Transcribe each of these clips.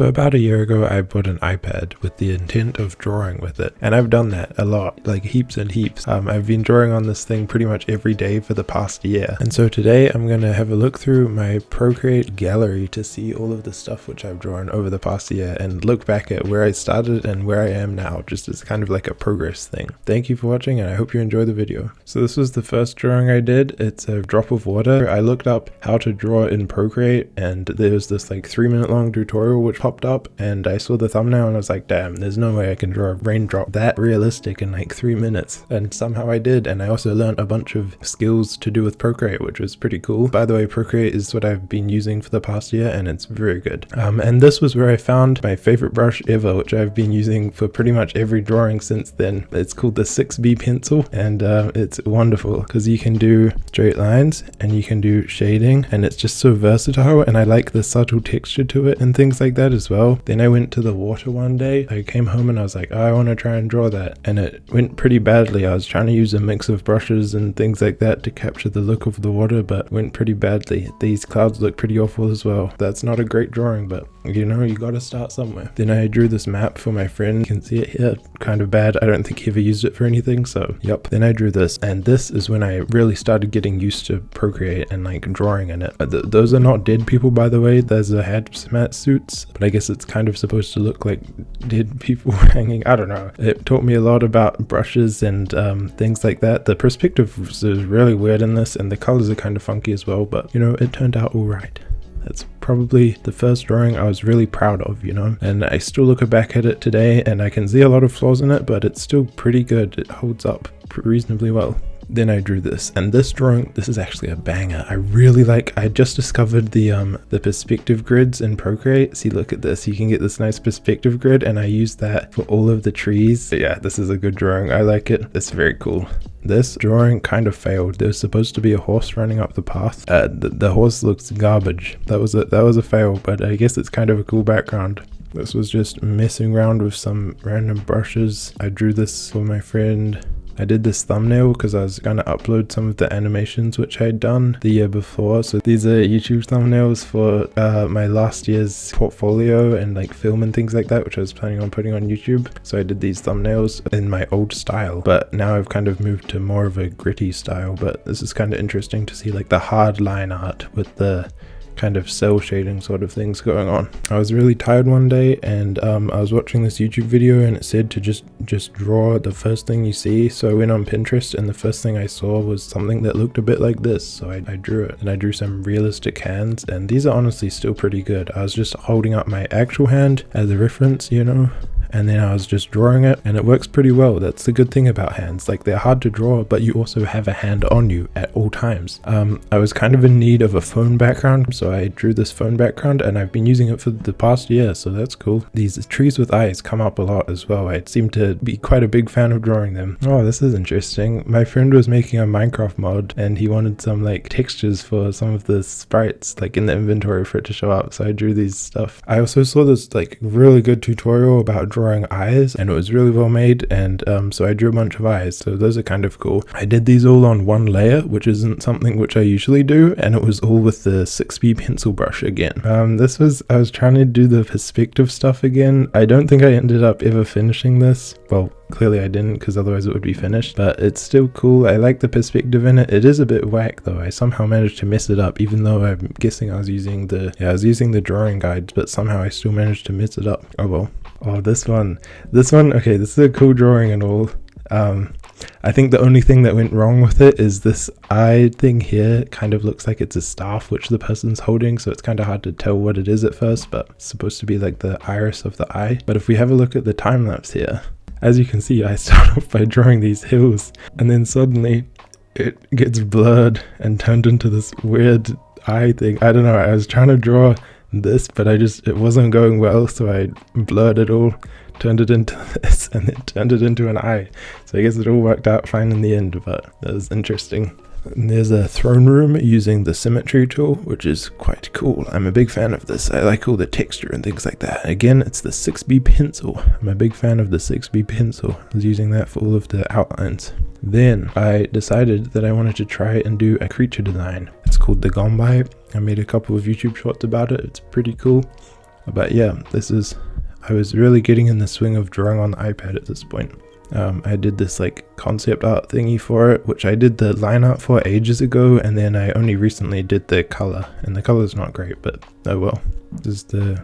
So about a year ago, I bought an iPad with the intent of drawing with it. And I've done that a lot, like heaps and heaps. I've been drawing on this thing pretty much every day for the past year. And so today I'm going to have a look through my Procreate gallery to see all of the stuff which I've drawn over the past year and look back at where I started and where I am now, just as kind of like a progress thing. Thank you for watching and I hope you enjoy the video. So this was the first drawing I did. It's a drop of water. I looked up how to draw in Procreate and there was this like 3-minute long tutorial which popped up and I saw the thumbnail and I was like, damn, there's no way I can draw a raindrop that realistic in like 3 minutes. And somehow I did, and I also learned a bunch of skills to do with Procreate, which was pretty cool. By the way, Procreate is what I've been using for the past year and it's very good. And this was where I found my favorite brush ever, which I've been using for pretty much every drawing since then. It's called the 6B pencil and it's wonderful because you can do straight lines and you can do shading and it's just so versatile, and I like the subtle texture to it and things like that as well. Then I went to the water one day. I came home and I was like, oh, I want to try and draw that, and it went pretty badly. I was trying to use a mix of brushes and things like that to capture the look of the water, but went pretty badly. These clouds look pretty awful as well. That's not a great drawing, but you know, you gotta start somewhere. Then I drew this map for my friend. You can see it here, kind of bad. I don't think he ever used it for anything, so yep. Then I drew this, and this is when I really started getting used to Procreate and like drawing in it. Those are not dead people, by the way. There's a hazmat suits, but I guess it's kind of supposed to look like dead people hanging. I don't know. It taught me a lot about brushes and things like that. The perspective is really weird in this, and the colors are kind of funky as well, but you know, it turned out all right. That's probably the first drawing I was really proud of, you know, and I still look back at it today and I can see a lot of flaws in it, but it's still pretty good. It holds up reasonably well. Then I drew this, and this drawing, this is actually a banger. I really like, I just discovered the perspective grids in Procreate. See, look at this, you can get this nice perspective grid, and I use that for all of the trees. But yeah, this is a good drawing. I like it. It's very cool. This drawing kind of failed. There's supposed to be a horse running up the path. The horse looks garbage. That was a fail, but I guess it's kind of a cool background. This was just messing around with some random brushes. I drew this for my friend. I did this thumbnail because I was going to upload some of the animations which I had done the year before. So these are YouTube thumbnails for my last year's portfolio and like film and things like that, which I was planning on putting on YouTube. So I did these thumbnails in my old style, but now I've kind of moved to more of a gritty style. But this is kind of interesting to see like the hard line art with the kind of cell shading sort of things going on. I was really tired one day and I was watching this YouTube video and it said to just draw the first thing you see. So I went on Pinterest and the first thing I saw was something that looked a bit like this. So I drew it, and I drew some realistic hands, and these are honestly still pretty good. I was just holding up my actual hand as a reference, you know, and then I was just drawing it, and it works pretty well. That's the good thing about hands. Like, they're hard to draw, but you also have a hand on you at all times. I was kind of in need of a phone background, so I drew this phone background, and I've been using it for the past year, so that's cool. These trees with eyes come up a lot as well. I seem to be quite a big fan of drawing them. Oh, this is interesting. My friend was making a Minecraft mod, and he wanted some like textures for some of the sprites like in the inventory for it to show up, so I drew these stuff. I also saw this like really good tutorial about drawing eyes, and it was really well made, and so I drew a bunch of eyes, so those are kind of cool. I did these all on one layer, which isn't something which I usually do, and it was all with the 6B pencil brush again. I was trying to do the perspective stuff again. I don't think I ended up ever finishing this. Well, clearly I didn't, because otherwise it would be finished, but it's still cool. I like the perspective in it. It is a bit whack though. I somehow managed to mess it up, even though I'm guessing I was using the drawing guides, but somehow I still managed to mess it up. Oh well. Oh, this one, okay, this is a cool drawing and all. I think the only thing that went wrong with it is this eye thing here kind of looks like it's a staff which the person's holding, so it's kind of hard to tell what it is at first, but it's supposed to be like the iris of the eye. But if we have a look at the time lapse here, as you can see, I start off by drawing these hills, and then suddenly it gets blurred and turned into this weird eye thing. I don't know, I was trying to draw this, but it wasn't going well, so I blurred it all, turned it into this, and then turned it into an eye. So I guess it all worked out fine in the end, but that was interesting. And there's a throne room using the symmetry tool, which is quite cool. I'm a big fan of this. I like all the texture and things like that. Again, it's the 6B pencil. I'm a big fan of the 6B pencil. I was using that for all of the outlines. Then I decided that I wanted to try and do a creature design. It's called the Gombai. I made a couple of YouTube shorts about it. It's pretty cool. But yeah, I was really getting in the swing of drawing on the iPad at this point. I did this like concept art thingy for it, which I did the line art for ages ago, and then I only recently did the color, and the color's not great, but oh well. This is the,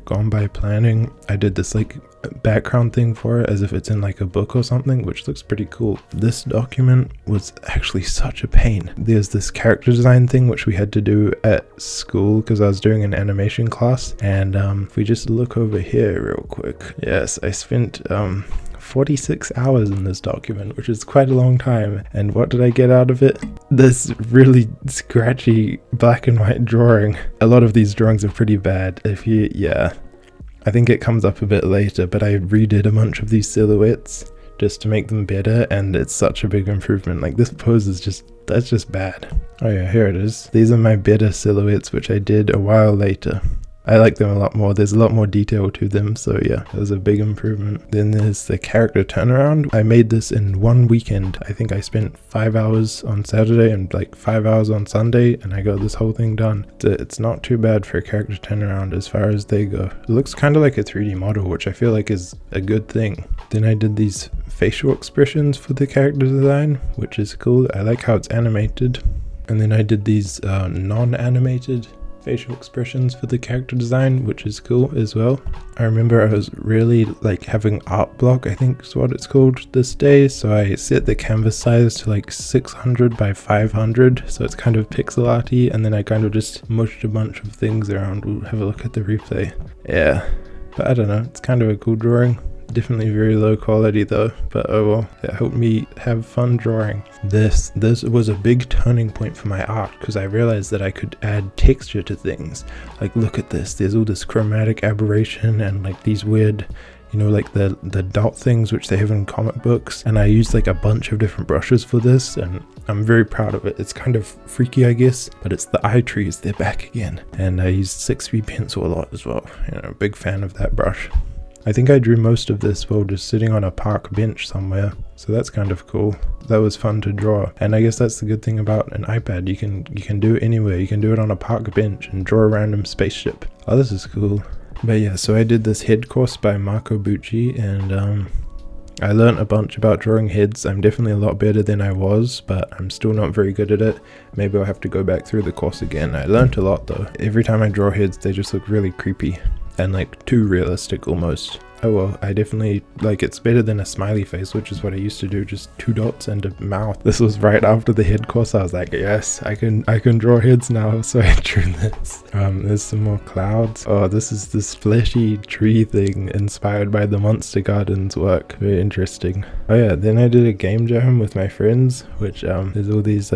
gone by planning. I did this like background thing for it as if it's in like a book or something, which looks pretty cool. This document was actually such a pain. There's this character design thing which we had to do at school because I was doing an animation class, and if we just look over here real quick, yes, I spent 46 hours in this document, which is quite a long time. And what did I get out of it? This really scratchy black and white drawing. A lot of these drawings are pretty bad. I think it comes up a bit later, but I redid a bunch of these silhouettes just to make them better, and it's such a big improvement. Like this pose is that's just bad. Oh yeah, here it is. These are my better silhouettes, which I did a while later. I like them a lot more. There's a lot more detail to them, so yeah, that was a big improvement. Then there's the character turnaround. I made this in one weekend. I think I spent 5 hours on Saturday and like 5 hours on Sunday, and I got this whole thing done. It's not too bad for a character turnaround as far as they go. It looks kind of like a 3D model, which I feel like is a good thing. Then I did these facial expressions for the character design, which is cool. I like how it's animated. And then I did these non-animated facial expressions for the character design, which is cool as well. I remember I was really like having art block, I think is what it's called this day, so I set the canvas size to like 600 by 500, so it's kind of pixel arty, and then I kind of just mushed a bunch of things around. We'll have a look at the replay. Yeah, but I don't know, it's kind of a cool drawing. Definitely very low quality though, but oh well, it helped me have fun drawing. This was a big turning point for my art because I realized that I could add texture to things. Like look at this, there's all this chromatic aberration and like these weird, like the dot things which they have in comic books, and I used like a bunch of different brushes for this, and I'm very proud of it. It's kind of freaky, I guess, but it's the eye trees, they're back again. And I used 6B pencil a lot as well, big fan of that brush. I think I drew most of this while just sitting on a park bench somewhere, so that's kind of cool. That was fun to draw, and I guess that's the good thing about an iPad. You can do it anywhere. You can do it on a park bench and draw a random spaceship. Oh, this is cool. But yeah, so I did this head course by Marco Bucci, and I learned a bunch about drawing heads. I'm definitely a lot better than I was, but I'm still not very good at it. Maybe I'll have to go back through the course again. I learned a lot though. Every time I draw heads, they just look really creepy and like too realistic almost. Oh well, I definitely, it's better than a smiley face, which is what I used to do, just 2 dots and a mouth. This was right after the head course. I was like, yes, I can draw heads now, so I drew this. There's some more clouds. Oh, this is this fleshy tree thing inspired by the Monster Gardens work. Very interesting. Oh yeah, then I did a game jam with my friends, which there's all these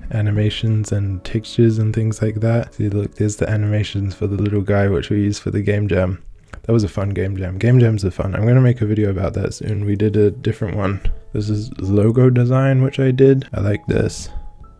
animations and textures and things like that. See, look, there's the animations for the little guy which we used for the game jam. That was a fun game jam. Game jams are fun. I'm going to make a video about that soon. We did a different one. This is logo design, which I did. I like this.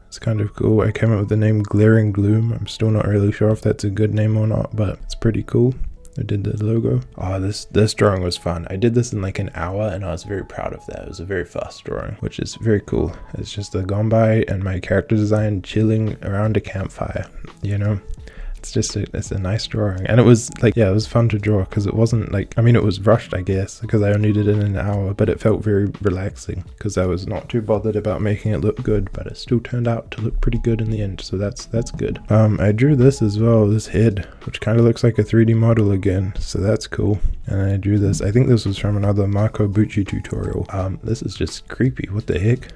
It's kind of cool. I came up with the name Glaring Gloom. I'm still not really sure if that's a good name or not, but it's pretty cool. I did the logo. Oh, this drawing was fun. I did this in like an hour and I was very proud of that. It was a very fast drawing, which is very cool. It's just a gone by and my character design chilling around a campfire, It's a nice drawing, and it was it was fun to draw because it wasn't it was rushed, I guess, because I only did it in an hour, but it felt very relaxing because I was not too bothered about making it look good, but it still turned out to look pretty good in the end, so that's good. I drew this as well, this head, which kind of looks like a 3D model again, so that's cool. And I drew this, I think this was from another Marco Bucci tutorial. This is just creepy, what the heck?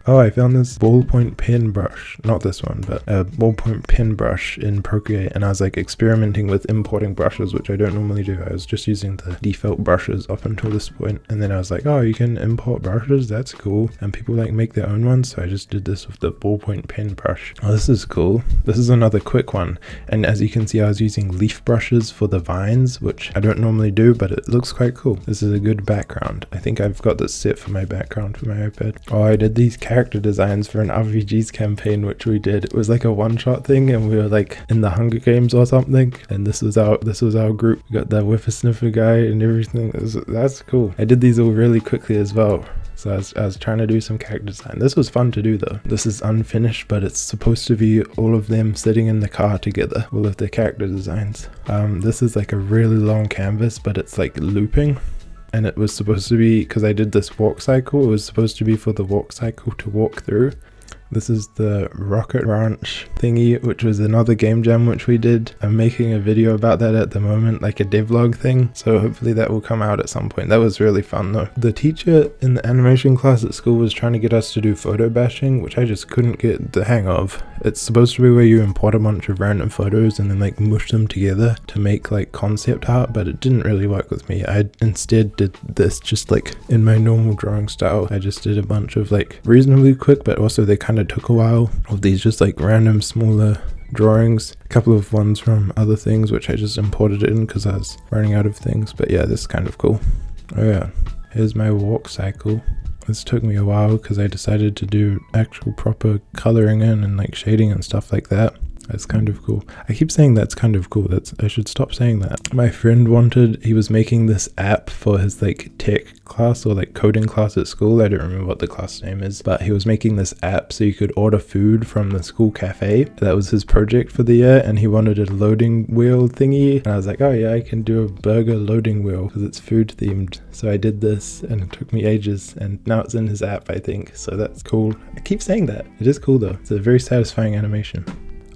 Oh, I found this ballpoint pen brush, not this one, but a ballpoint pen brush in Procreate, and I was experimenting with importing brushes, which I don't normally do. I was just using the default brushes up until this point, and then I was like, oh, you can import brushes, that's cool, and people make their own ones, so I just did this with the ballpoint pen brush. Oh, this is cool. This is another quick one, and as you can see, I was using leaf brushes for the vines, which I don't normally do, but it looks quite cool. This is a good background. I think I've got this set for my background for my iPad. Oh, I did these character designs for an RPGs campaign which we did. It was like a one-shot thing, and we were like in the Hunger Games or something, and this was our group. We got the whippersnapper guy and everything. That's cool. I did these all really quickly as well. So I was trying to do some character design. This was fun to do though. This is unfinished, but it's supposed to be all of them sitting in the car together, all of their character designs. This is like a really long canvas, but it's like looping. And it was supposed to be, because I did this walk cycle, it was supposed to be for the walk cycle to walk through. This is the Rocket Ranch thingy, which was another game jam which we did. I'm making a video about that at the moment, like a devlog thing, so hopefully that will come out at some point. That was really fun though. The teacher in the animation class at school was trying to get us to do photo bashing, which I just couldn't get the hang of. It's supposed to be where you import a bunch of random photos and then like mush them together to make like concept art, but it didn't really work with me. I instead did this just like in my normal drawing style. I just did a bunch of like reasonably quick, but also they kind of took a while of these just like random smaller drawings. A couple of ones from other things which I just imported in because I was running out of things. But yeah, this is kind of cool. Oh yeah, here's my walk cycle. This took me a while because I decided to do actual proper coloring in and like shading and stuff like that. That's kind of cool. I keep saying that's kind of cool. I should stop saying that. My friend he was making this app for his like tech class or like coding class at school. I don't remember what the class name is, but he was making this app so you could order food from the school cafe. That was his project for the year, and he wanted a loading wheel thingy. And I was like, oh yeah, I can do a burger loading wheel because it's food themed. So I did this and it took me ages, and now it's in his app, I think. So that's cool. I keep saying that. It is cool though. It's a very satisfying animation.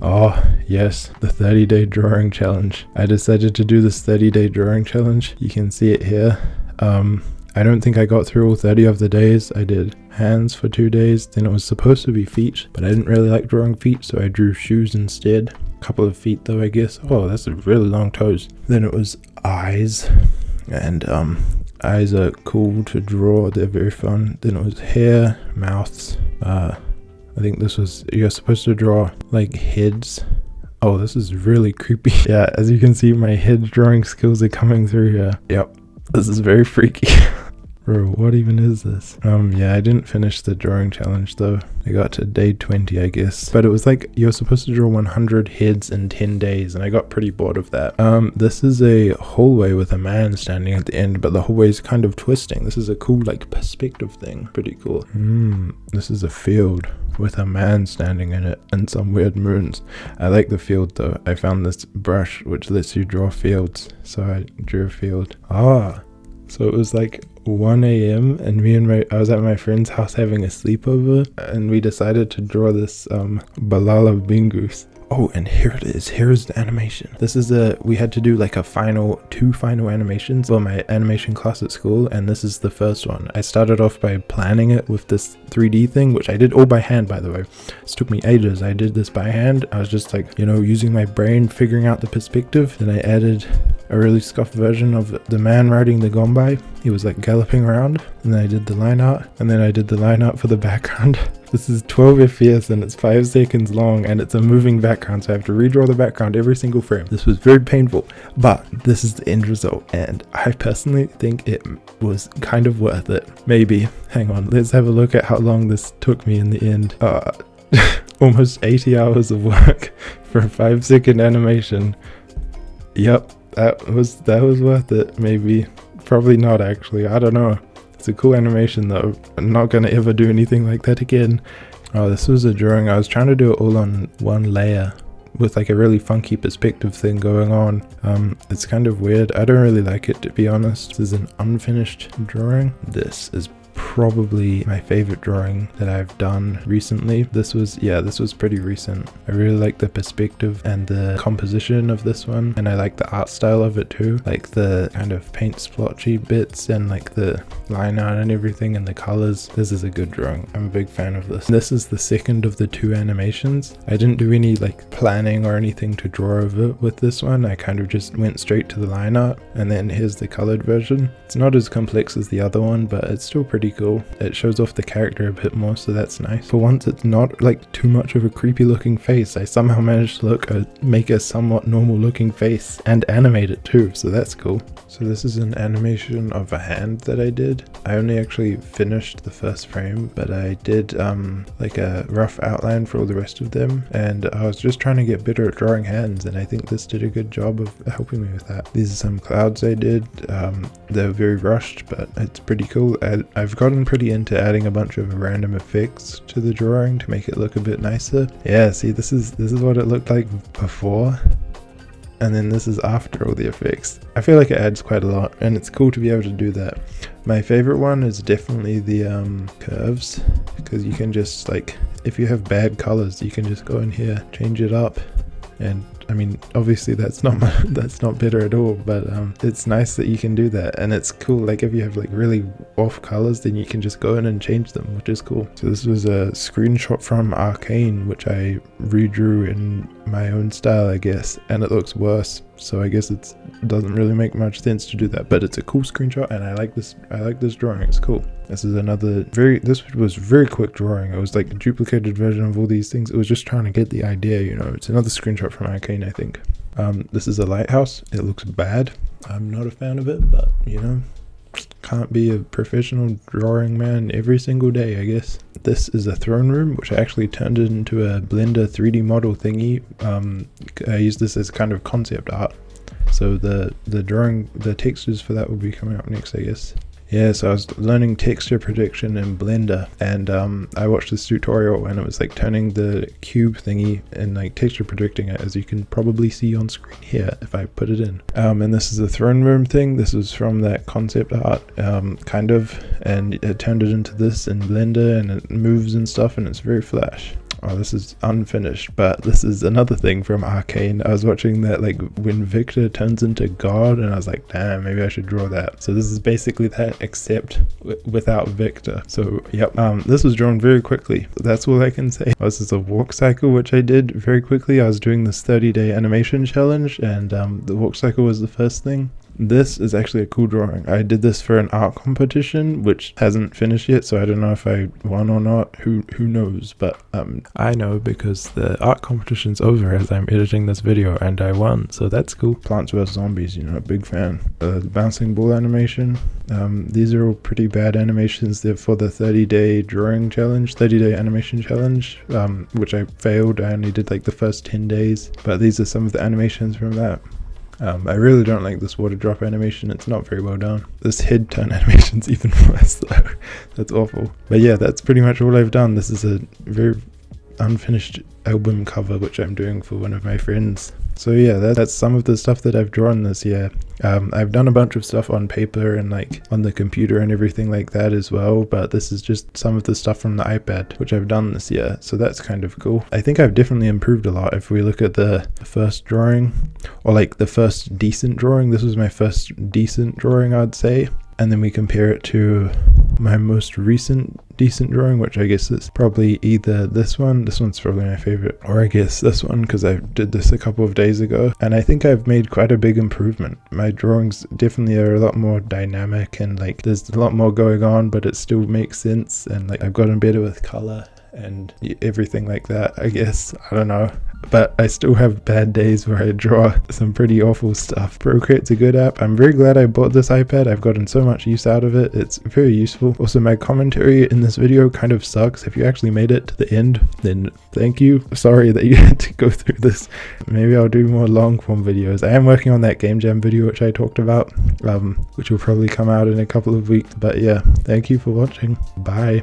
Oh yes, the 30-day drawing challenge. I decided to do this 30-day drawing challenge. You can see it here. I don't think I got through all 30 of the days. I did hands for 2 days, then it was supposed to be feet, but I didn't really like drawing feet, so I drew shoes instead. A couple of feet though, I guess. Oh, that's a really long toes. Then it was eyes, and eyes are cool to draw. They're very fun. Then it was hair, mouths, I think this was, you're supposed to draw like heads. Oh, this is really creepy. Yeah, as you can see, my head drawing skills are coming through here. Yep, this is very freaky. Bro, what even is this? Yeah, I didn't finish the drawing challenge though. I got to day 20, I guess. But it was like, you're supposed to draw 100 heads in 10 days, and I got pretty bored of that. This is a hallway with a man standing at the end, but the hallway is kind of twisting. This is a cool, like, perspective thing. Pretty cool. This is a field with a man standing in it and some weird moons. I like the field though. I found this brush which lets you draw fields, so I drew a field. So it was like 1 a.m. and I was at my friend's house having a sleepover, and we decided to draw this Balala Bingus. Oh, and here it is. Here's the animation. This is we had to do like two final animations for my animation class at school, and this is the first one. I started off by planning it with this 3D thing, which I did all by hand, by the way. This took me ages. I did this by hand. I was just like, using my brain, figuring out the perspective. Then I added a really scuffed version of the man riding the Gombai. He was like galloping around, and then I did the line art, and then I did the line art for the background. This is 12 FPS and it's 5 seconds long, and it's a moving background, so I have to redraw the background every single frame. This was very painful, but this is the end result, and I personally think it was kind of worth it. Maybe. Hang on, let's have a look at how long this took me in the end. Almost 80 hours of work for a 5-second animation. Yep, that was worth it. Maybe. Probably not, actually. I don't know. It's a cool animation though. I'm not gonna ever do anything like that again. Oh, this was a drawing. I was trying to do it all on one layer with like a really funky perspective thing going on. It's kind of weird. I don't really like it, to be honest. This is an unfinished drawing. This is probably my favorite drawing that I've done recently. This was pretty recent. I really like the perspective and the composition of this one, and I like the art style of it too, like the kind of paint splotchy bits and like the line art and everything and the colors. This is a good drawing. I'm a big fan of this. This is the second of the 2 animations. I didn't do any like planning or anything to draw over with this one. I kind of just went straight to the line art, and then here's the colored version. It's not as complex as the other one, but it's still pretty cool. cool. It shows off the character a bit more, so that's nice. For once, it's not like too much of a creepy looking face. I somehow managed to make a somewhat normal looking face and animate it too, so that's cool. So this is an animation of a hand that I did. I only actually finished the first frame, but I did like a rough outline for all the rest of them, and I was just trying to get better at drawing hands, and I think this did a good job of helping me with that. These are some clouds I did. They're very rushed, but it's pretty cool. I've gotten pretty into adding a bunch of random effects to the drawing to make it look a bit nicer. Yeah, see, this is what it looked like before, and then this is after all the effects. I feel like it adds quite a lot, and it's cool to be able to do that. My favorite one is definitely the curves, because you can just, like, if you have bad colors, you can just go in here, change it up, and I mean, obviously that's not better at all, but it's nice that you can do that, and it's cool. Like, if you have like really off colors, then you can just go in and change them, which is cool. So this was a screenshot from Arcane, which I redrew in my own style, I guess, and it looks worse. So I guess it doesn't really make much sense to do that, but it's a cool screenshot, and I like this drawing. It's cool. This is another this was very quick drawing. It was like a duplicated version of all these things. It was just trying to get the idea, you know. It's another screenshot from Arcane, I think. This is a lighthouse. It looks bad. I'm not a fan of it, but you know, can't be a professional drawing man every single day, I guess. This is a throne room, which I actually turned it into a Blender 3D model thingy. I use this as kind of concept art. So the textures for that will be coming up next, I guess. Yeah, so I was learning texture prediction in Blender, and I watched this tutorial, and it was like turning the cube thingy and like texture predicting it, as you can probably see on screen here if I put it in. And this is the throne room thing. This was from that concept art, kind of, and it turned it into this in Blender, and it moves and stuff, and it's very flash. Oh, this is unfinished, but this is another thing from Arcane. I was watching that, like, when Victor turns into God, and I was like, damn, maybe I should draw that. So this is basically that, except without Victor. So, yep, this was drawn very quickly. That's all I can say. This is a walk cycle, which I did very quickly. I was doing this 30-day animation challenge, and the walk cycle was the first thing. This is actually a cool drawing. I did this for an art competition, which hasn't finished yet, so I don't know if I won or not. Who knows? But I know because the art competition's over as I'm editing this video, and I won, so that's cool. Plants vs Zombies, you know, big fan. The bouncing ball animation. These are all pretty bad animations. They're for the 30-day drawing challenge, 30-day animation challenge, which I failed. I only did like the first 10 days, but these are some of the animations from that. I really don't like this water drop animation. It's not very well done. This head turn animation's even worse though. That's awful. But yeah, that's pretty much all I've done. This is a very unfinished album cover, which I'm doing for one of my friends. So yeah, that's some of the stuff that I've drawn this year. I've done a bunch of stuff on paper and like on the computer and everything like that as well, but this is just some of the stuff from the iPad, which I've done this year, so that's kind of cool. I think I've definitely improved a lot. If we look at the first drawing, or like the first decent drawing, this was my first decent drawing, I'd say. And then we compare it to my most recent decent drawing, which I guess is probably either this one's probably my favorite, or I guess this one, because I did this a couple of days ago, and I think I've made quite a big improvement. My drawings definitely are a lot more dynamic, and like there's a lot more going on, but it still makes sense, and like I've gotten better with color and everything like that, I guess. I don't know, but I still have bad days where I draw some pretty awful stuff. Procreate's a good app. I'm very glad I bought this iPad. I've gotten so much use out of it. It's very useful. Also, my commentary in this video kind of sucks. If you actually made it to the end, then thank you. Sorry that you had to go through this. Maybe I'll do more long form videos. I am working on that Game Jam video which I talked about, which will probably come out in a couple of weeks. But yeah, thank you for watching. Bye.